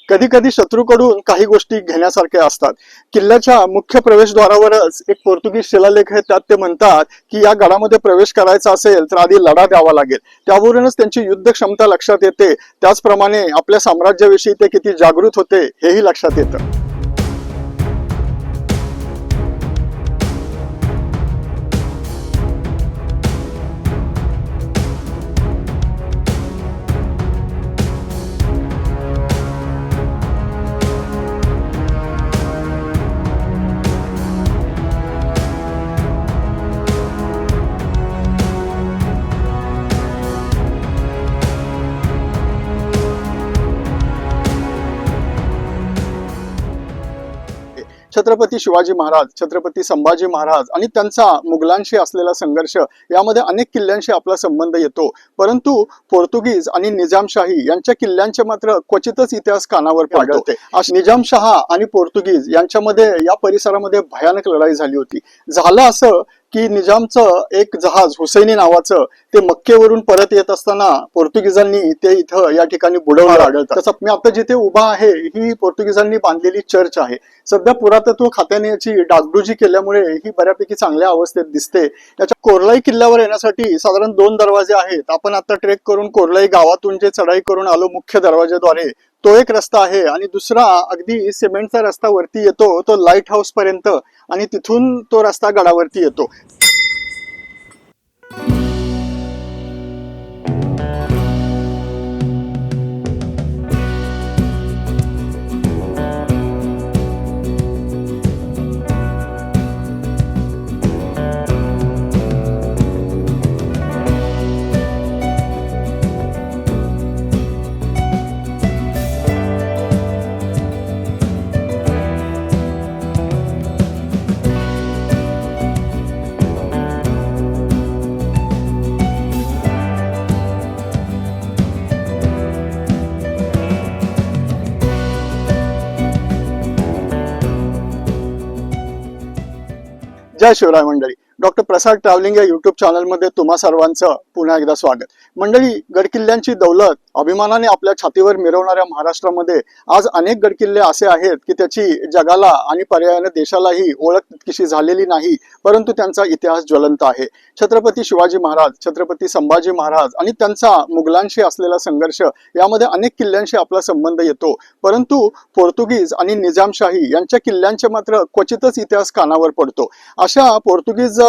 कधी कधी शत्रूकडून काही गोष्टी घेण्यासारख्या असतात। किल्ल्याच्या मुख्य प्रवेशद्वारावरच एक पोर्तुगीज शिलालेख आहे, त्यात ते म्हणतात की या गडामध्ये प्रवेश करायचा असेल तर आधी लढा द्यावा लागेल। त्यावरूनच त्यांची युद्ध क्षमता लक्षात येते, त्याचप्रमाणे आपल्या साम्राज्याविषयी ते किती जागृत होते हेही लक्षात येतं। छत्रपती शिवाजी महाराज, छत्रपती संभाजी महाराज आणि त्यांचा मुघलांशी असलेला संघर्ष यामध्ये अनेक किल्ल्यांशी आपला संबंध येतो, परंतु पोर्तुगीज आणि निजामशाही यांच्या किल्ल्यांचे मात्र क्वचितच इतिहास कानावर पडतो। निजामशाह आणि पोर्तुगीज यांच्यामध्ये या परिसरामध्ये भयानक लढाई झाली होती। झालं असं की निजामचं एक जहाज हुसैनी नावाचं ते मक्केवरून परत येत असताना पोर्तुगीजांनी ते इथं या ठिकाणी बुडवलं आढळतं। तसं मी आता जिथे उभा आहे ही पोर्तुगीजांनी बांधलेली चर्च आहे। सध्या पुरातत्व खात्याने याची डागडुजी केल्यामुळे ही बऱ्यापैकी चांगल्या अवस्थेत दिसते। याच्या कोर्लाई किल्ल्यावर येण्यासाठी साधारण 2 दरवाजे आहेत। आपण आता ट्रेक करून कोर्लाई गावातून जे चढाई करून आलो मुख्य दरवाजेद्वारे, तो एक रस्ता आहे आणि दुसरा अगदी सिमेंटचा रस्ता वरती येतो, तो लाईट हाऊस पर्यंत, आणि तिथून तो रस्ता गडावरती येतो। जय शिवराय मंडळी, डॉक्टर प्रसाद ट्रॅव्हलिंग या युट्यूब चॅनलमध्ये तुम्हा सर्वांचं पुन्हा एकदा स्वागत। मंडळी, गडकिल्ल्यांची दौलत अभिमानाने आपल्या छातीवर मिरवणाऱ्या महाराष्ट्रामध्ये आज अनेक गडकिल्ले असे आहेत की त्याची जगाला आणि पर्यायाने देशालाही ओळख तितकीशी झालेली नाही, परंतु त्यांचा इतिहास ज्वलंत आहे। छत्रपती शिवाजी महाराज, छत्रपती संभाजी महाराज आणि त्यांचा मुघलांशी असलेला संघर्ष यामध्ये अनेक किल्ल्यांशी आपला संबंध येतो, परंतु पोर्तुगीज आणि निजामशाही यांच्या किल्ल्यांचे मात्र क्वचितच इतिहास कानावर पडतो। अशा पोर्तुगीज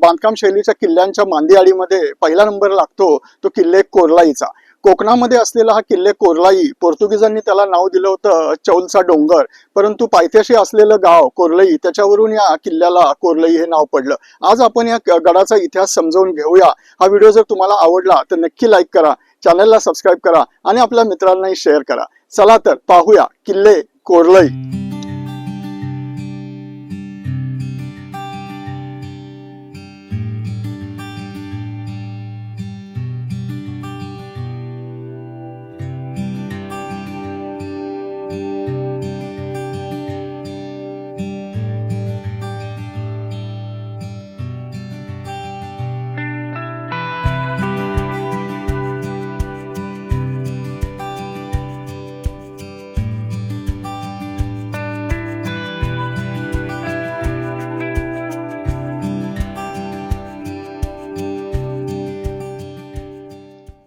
बांधकाम शैलीच्या किल्ल्यांच्या मांदियाळीमध्ये पहिला नंबर लागतो तो किल्ले कोर्लाईचा। कोकणामध्ये असलेला हा किल्ले कोर्लाई, पोर्तुगीजांनी त्याला नाव दिलं होतं चौलचा डोंगर, परंतु पायथ्याशी असलेलं गाव कोर्लाई, त्याच्यावरून या किल्ल्याला कोर्लाई हे नाव पडलं। आज आपण या गडाचा इतिहास समजावून घेऊया। हा व्हिडिओ जर तुम्हाला आवडला तर नक्की लाईक करा, चॅनलला सबस्क्राईब करा आणि आपल्या मित्रांनाही शेअर करा। चला तर पाहूया किल्ले कोर्लाई।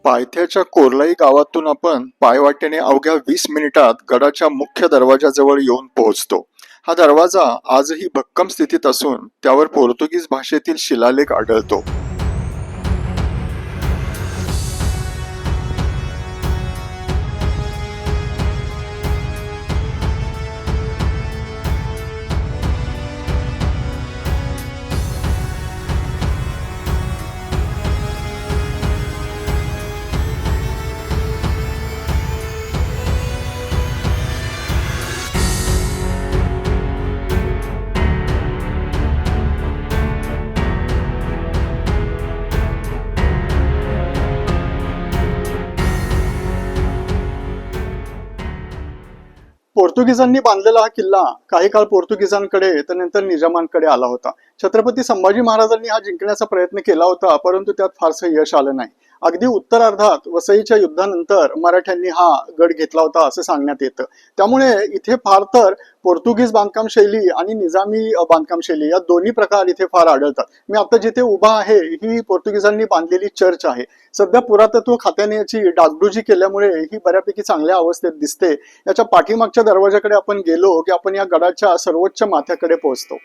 पायथ्याच्या कोर्लाई गावातून आपण पायवाटेने अवघ्या 20 मिनिटात गडाच्या मुख्य दरवाजाजवळ येऊन पोहोचतो। हा दरवाजा आजही भक्कम स्थितीत असून त्यावर पोर्तुगीज भाषेतील शिलालेख आढळतो। पोर्तुगीजांनी बांधलेला हा किल्ला काही काळ पोर्तुगीजांकडे तर नंतर निजामांकडे आला होता। छत्रपती संभाजी महाराजांनी हा जिंकण्याचा प्रयत्न केला होता, परंतु त्यात फारसं यश आलं नाही। अगदी उत्तरार्धात वसईच्या युद्धानंतर मराठ्यांनी हा गड घेतला होता असं सांगण्यात येतं. त्यामुळे इथे फार तर पोर्तुगीज बांधकाम शैली आणि निजामी बांधकाम शैली या दोन्ही प्रकार इथे फार आढळतात. मी आता जिथे उभा आहे ही पोर्तुगीजांनी बांधलेली चर्च आहे. सध्या पुरातत्व खात्याने याची डागडुजी केल्यामुळे ही बऱ्यापैकी चांगल्या अवस्थेत दिसते. याच्या पाठीमागच्या दरवाजाकडे आपण गेलो की आपण या गडाच्या सर्वोच्च माथ्याकडे पोहोचतो.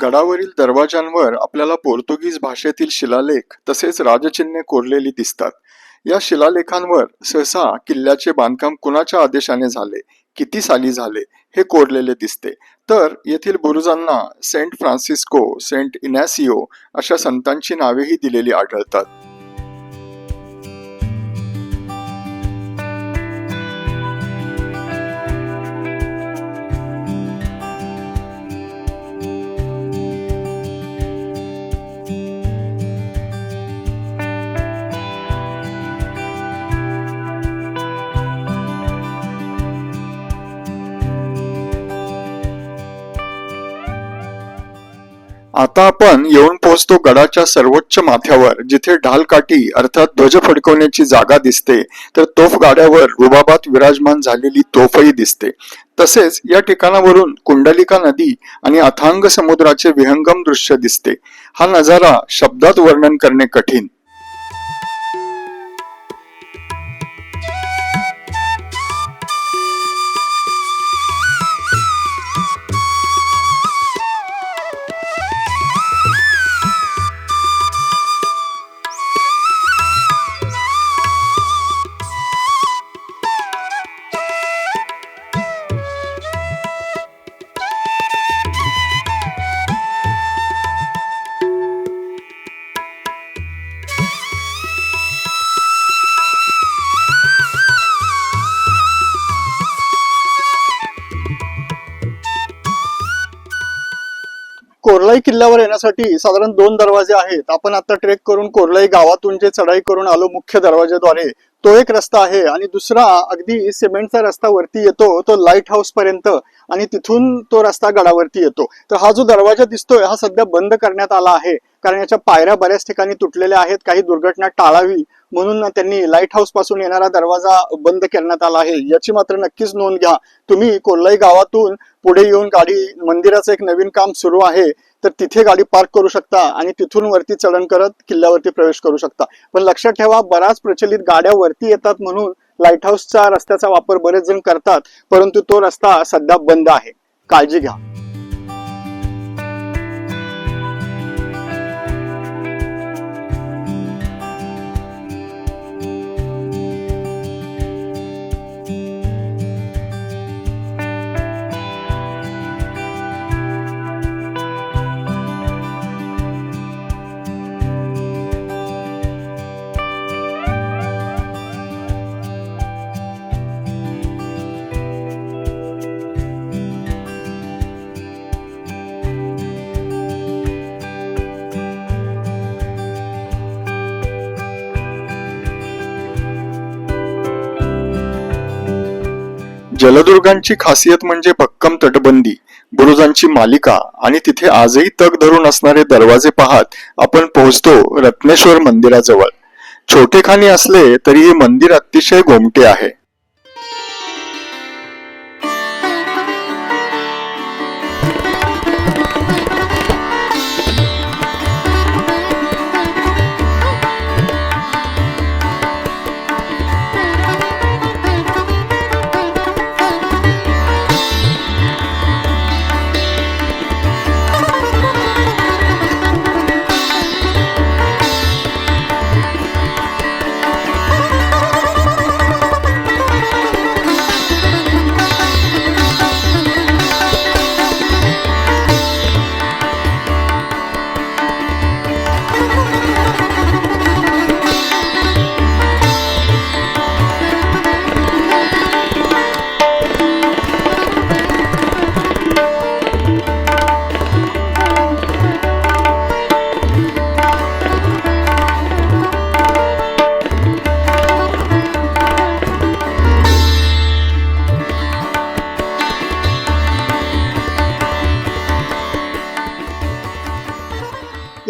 गडावरील दरवाजांवर आपल्याला पोर्तुगीज भाषेतील शिलालेख तसेच राजचिन्हे कोरलेली दिसतात. या शिलालेखांवर सहसा किल्ल्याचे बांधकाम कुणाच्या आदेशाने झाले, किती साली झाले हे कोरलेले दिसते. तर येथील बुरुजांना सेंट फ्रान्सिस्को, सेंट इनॅसिओ अशा संतांची नावेही दिलेली आढळतात. आता आपण येऊन पोहोचतो गडाच्या सर्वोच्च माथ्यावर, जिथे ढालकाठी अर्थात ध्वज फडकवण्याची जागा दिसते, तर तोफ गाड्यावर रुबाबात विराजमान झालेली तोफही दिसते. तसेच या ठिकाणावरून कुंडलिका नदी आणि अथांग समुद्राचे विहंगम दृश्य दिसते. हा नजारा शब्दात वर्णन करणे कठीण. कोर्लाई किल्ल्यावर येण्यासाठी साधारण 2 दरवाजे आहेत. आपण आता ट्रेक करून कोर्लाई गावातून जे चढाई करून आलो मुख्य दरवाजाद्वारे, तो एक रस्ता आहे आणि दुसरा अगदी सिमेंटचा रस्ता वरती येतो तो लाईट हाऊस पर्यंत आणि तिथून तो रस्ता गडावरती येतो. तर हा जो दरवाजा दिसतोय हा सध्या बंद करण्यात आला आहे, कारण याच्या पायऱ्या बऱ्याच ठिकाणी तुटलेल्या आहेत. काही दुर्घटना टाळावी म्हणून त्यांनी लाईट हाऊस पासून येणारा दरवाजा बंद करण्यात आला आहे. याची मात्र नक्कीच नोंद घ्या. तुम्ही कोर्लाई गावातून पुढे येऊन गाडी, मंदिराचं एक नवीन काम सुरू आहे तर तिथे गाडी पार्क करू शकता आणि तिथून वरती चढण करत किल्ल्यावरती प्रवेश करू शकता. पण लक्षात ठेवा, बराच प्रचलित गाड्या वरती येतात म्हणून लाईट हाऊसचा रस्त्याचा वापर बरेच जण करतात, परंतु तो रस्ता सध्या बंद आहे. काळजी घ्या. जलदुर्गांची खासियत म्हणजे भक्कम तटबंदी, बुरुजांची मालिका आणि तिथे आजही तग धरून असणारे दरवाजे पाहत आपण पोहोचतो रत्नेश्वर मंदिराजवळ. छोटेखानी असले तरी हे मंदिर अतिशय गोमटे आहे.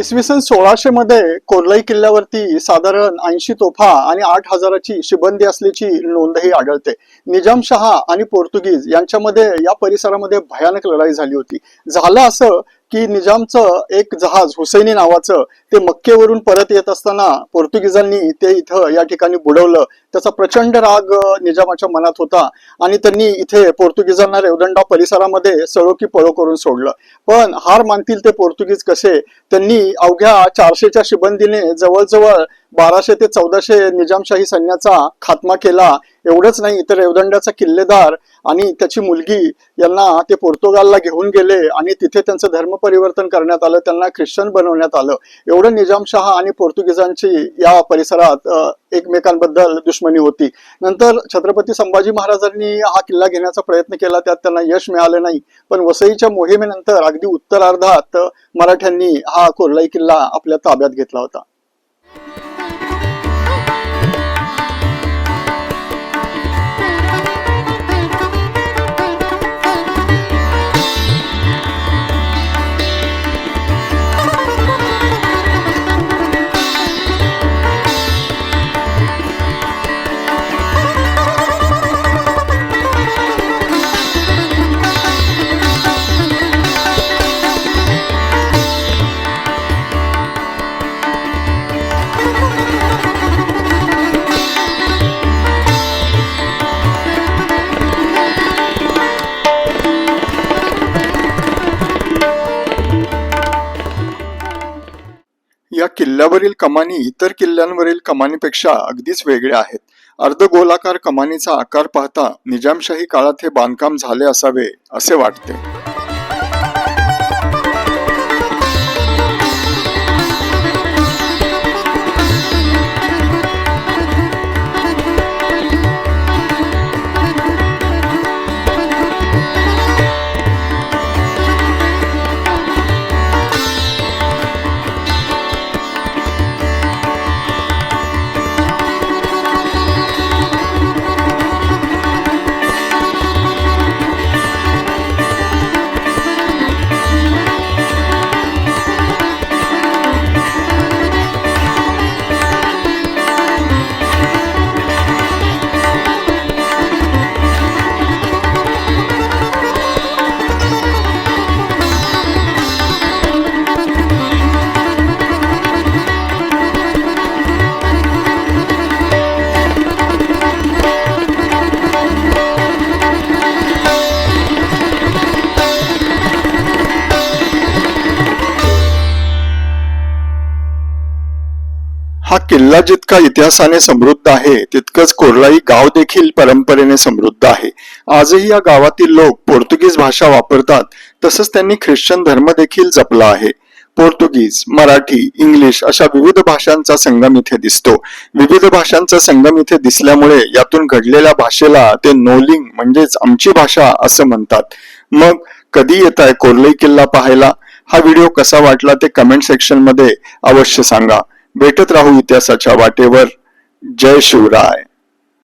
इसवी सन 1600 मध्ये कोर्लाई किल्ल्यावरती साधारण 80 तोफा आणि 8,000ची शिबंदी असल्याची नोंदही आढळते. निजामशहा आणि पोर्तुगीज यांच्यामध्ये या परिसरामध्ये भयानक लढाई झाली होती. झालं असं की निजामचं एक जहाज हुसैनी नावाचं ते मक्केवरून परत येत असताना पोर्तुगीजांनी ते इथं या ठिकाणी बुडवलं. त्याचा प्रचंड राग निजामाच्या मनात होता आणि त्यांनी इथे पोर्तुगीजांना रेवदंडा परिसरामध्ये सळो की पळो करून सोडलं. पण हार मानतील ते पोर्तुगीज कसे, त्यांनी अवघ्या 400च्या शिबंदीने जवळजवळ 1200 ते 1400 निजामशाही सैन्याचा खात्मा केला. एवढंच नाही तर रेवदंड्याचा किल्लेदार आणि त्याची मुलगी यांना ते पोर्तुगालला घेऊन गेले आणि तिथे त्यांचं धर्म परिवर्तन करण्यात आलं, त्यांना ख्रिश्चन बनवण्यात आलं. एवढं निजामशहा आणि पोर्तुगीजांची या परिसरात एकमेकांबद्दल दुश्मनी होती. नंतर छत्रपती संभाजी महाराजांनी हा किल्ला घेण्याचा प्रयत्न केला, त्यात त्यांना यश मिळालं नाही. पण वसईच्या मोहिमेनंतर अगदी उत्तरार्धात मराठ्यांनी हा कोर्लाई किल्ला आपल्या ताब्यात घेतला होता. या किल्ल्यावरील कमानी इतर किल्ल्यांवरील कमानीपेक्षा अगदीच वेगळ्या आहेत. अर्धगोलाकार कमानीचा आकार पाहता निजामशाही काळात हे बांधकाम झाले असावे असे वाटते. हा किल्ला जितका इतिहासाने समृद्ध आहे तितकंच कोर्लाई गाव देखील परंपरेने समृद्ध आहे. आजही या गावातील लोक पोर्तुगीज भाषा वापरतात, तसंच त्यांनी ख्रिश्चन धर्म देखील जपला आहे. पोर्तुगीज, मराठी, इंग्लिश अशा विविध भाषांचा संगम इथे दिसतो. विविध भाषांचा संगम इथे दिसल्यामुळे यातून घडलेल्या भाषेला ते नोलिंग म्हणजेच आमची भाषा असं म्हणतात. मग कधी येताय कोर्लाई किल्ला पाहायला? हा व्हिडिओ कसा वाटला ते कमेंट सेक्शन मध्ये अवश्य सांगा. भेटत राहू इतिहासाच्या वाटेवर. जय शिवराय.